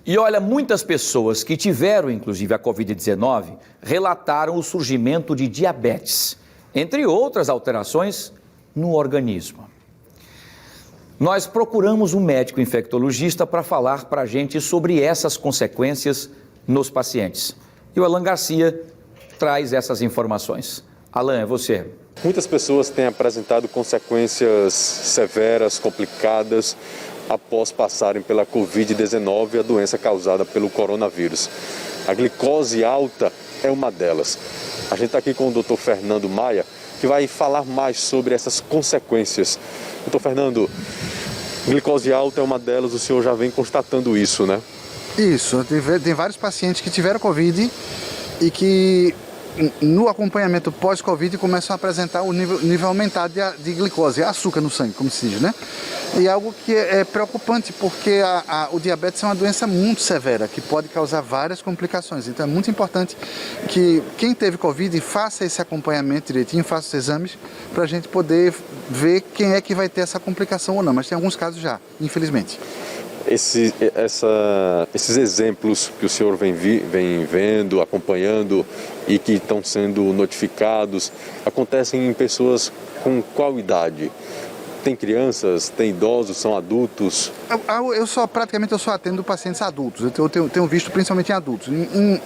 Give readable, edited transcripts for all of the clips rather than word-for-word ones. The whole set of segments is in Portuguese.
E olha, muitas pessoas que tiveram, inclusive, a Covid-19, relataram o surgimento de diabetes, entre outras alterações no organismo. Nós procuramos um médico infectologista para falar para a gente sobre essas consequências nos pacientes. E o Alan Garcia traz essas informações. Alan, é você. Muitas pessoas têm apresentado consequências severas, complicadas, após passarem pela Covid-19, a doença causada pelo coronavírus. A glicose alta é uma delas. A gente está aqui com o Dr. Fernando Maia, que vai falar mais sobre essas consequências. Dr. Fernando, glicose alta é uma delas, o senhor já vem constatando isso, né? Isso, tem vários pacientes que tiveram Covid e que no acompanhamento pós-Covid começam a apresentar o nível aumentado de glicose, açúcar no sangue, como se diz, né? E algo que é preocupante, porque o diabetes é uma doença muito severa, que pode causar várias complicações. Então é muito importante que quem teve Covid faça esse acompanhamento direitinho, faça os exames, para a gente poder ver quem é que vai ter essa complicação ou não. Mas tem alguns casos já, infelizmente. Esses exemplos que o senhor vem vendo, acompanhando e que estão sendo notificados, acontecem em pessoas com qual idade? Tem crianças, tem idosos, são adultos? Eu só atendo pacientes adultos, eu tenho visto principalmente em adultos.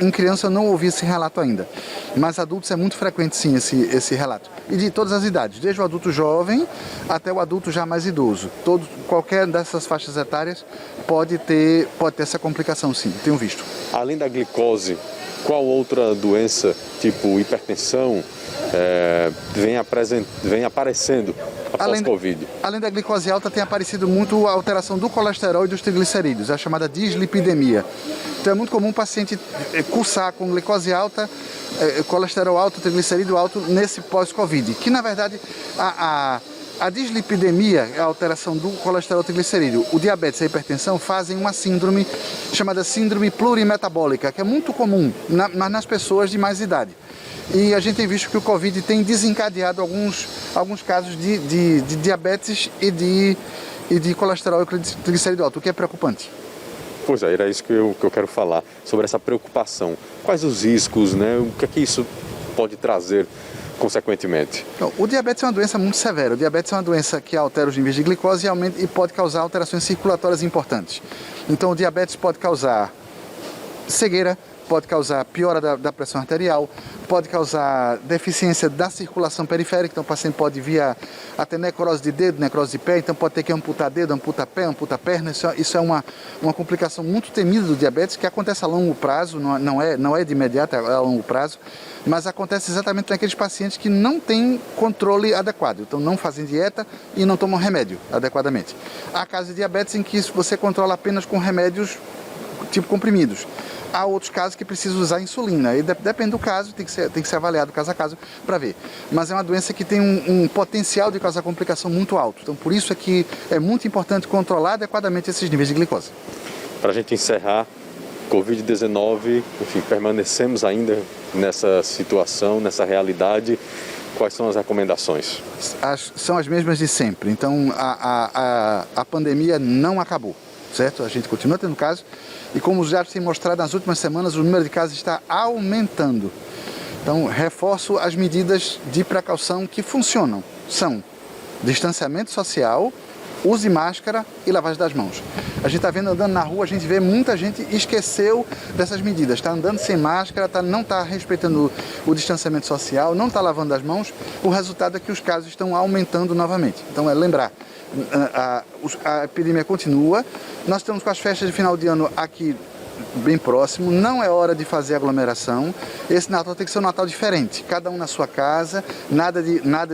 Em criança eu não ouvi esse relato ainda, mas adultos é muito frequente sim esse relato. E de todas as idades, desde o adulto jovem até o adulto já mais idoso. Qualquer dessas faixas etárias pode ter essa complicação sim, tenho visto. Além da glicose, qual outra doença, tipo hipertensão, vem aparecendo após Covid? Além da glicose alta, tem aparecido muito a alteração do colesterol e dos triglicerídeos, a chamada dislipidemia. Então é muito comum o paciente cursar com glicose alta, colesterol alto, triglicerídeo alto nesse pós-Covid, que na verdade a dislipidemia é a alteração do colesterol triglicerídeo. O diabetes e a hipertensão fazem uma síndrome chamada síndrome plurimetabólica, que é muito comum nas pessoas de mais idade. E a gente tem visto que o Covid tem desencadeado alguns casos de diabetes e de colesterol e triglicerídeo alto, o que é preocupante. Pois é, era isso que eu quero falar, sobre essa preocupação. Quais os riscos, né? O que é que isso pode trazer consequentemente? Então, o diabetes é uma doença muito severa. O diabetes é uma doença que altera os níveis de glicose e pode causar alterações circulatórias importantes. Então, o diabetes pode causar cegueira, pode causar piora da pressão arterial, pode causar deficiência da circulação periférica, então o paciente pode vir a ter necrose de dedo, necrose de pé, então pode ter que amputar dedo, amputar pé, amputar perna. Isso é uma complicação muito temida do diabetes, que acontece a longo prazo, não é de imediato, é a longo prazo, mas acontece exatamente naqueles pacientes que não têm controle adequado, então não fazem dieta e não tomam remédio adequadamente. Há casos de diabetes em que você controla apenas com remédios tipo comprimidos. Há outros casos que precisam usar insulina, e depende do caso, tem que ser avaliado caso a caso para ver. Mas é uma doença que tem um potencial de causar complicação muito alto, então por isso é que é muito importante controlar adequadamente esses níveis de glicose. Para a gente encerrar, Covid-19, enfim, permanecemos ainda nessa situação, nessa realidade. Quais são as recomendações? São as mesmas de sempre, então a pandemia não acabou. Certo? A gente continua tendo casos e, como já tem mostrado nas últimas semanas, o número de casos está aumentando. Então, reforço as medidas de precaução que funcionam. São distanciamento social, use máscara e lavagem das mãos. A gente está vendo andando na rua, a gente vê muita gente esqueceu dessas medidas. Está andando sem máscara, não está respeitando o distanciamento social, não está lavando as mãos. O resultado é que os casos estão aumentando novamente. Então, é lembrar. A epidemia continua, nós estamos com as festas de final de ano aqui bem próximo, não é hora de fazer aglomeração. Esse Natal tem que ser um Natal diferente, cada um na sua casa, nada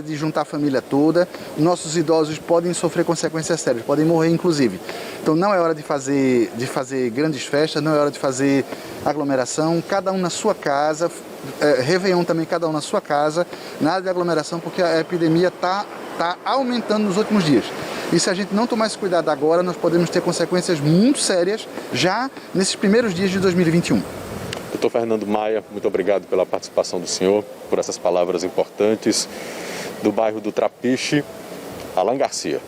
de juntar a família toda. Nossos idosos podem sofrer consequências sérias, podem morrer inclusive. Então não é hora de fazer grandes festas, não é hora de fazer aglomeração, cada um na sua casa, Réveillon também cada um na sua casa, nada de aglomeração, porque a epidemia está aumentando nos últimos dias. E se a gente não tomar esse cuidado agora, nós podemos ter consequências muito sérias já nesses primeiros dias de 2021. Dr. Fernando Maia, muito obrigado pela participação do senhor, por essas palavras importantes. Do bairro do Trapiche, Alan Garcia.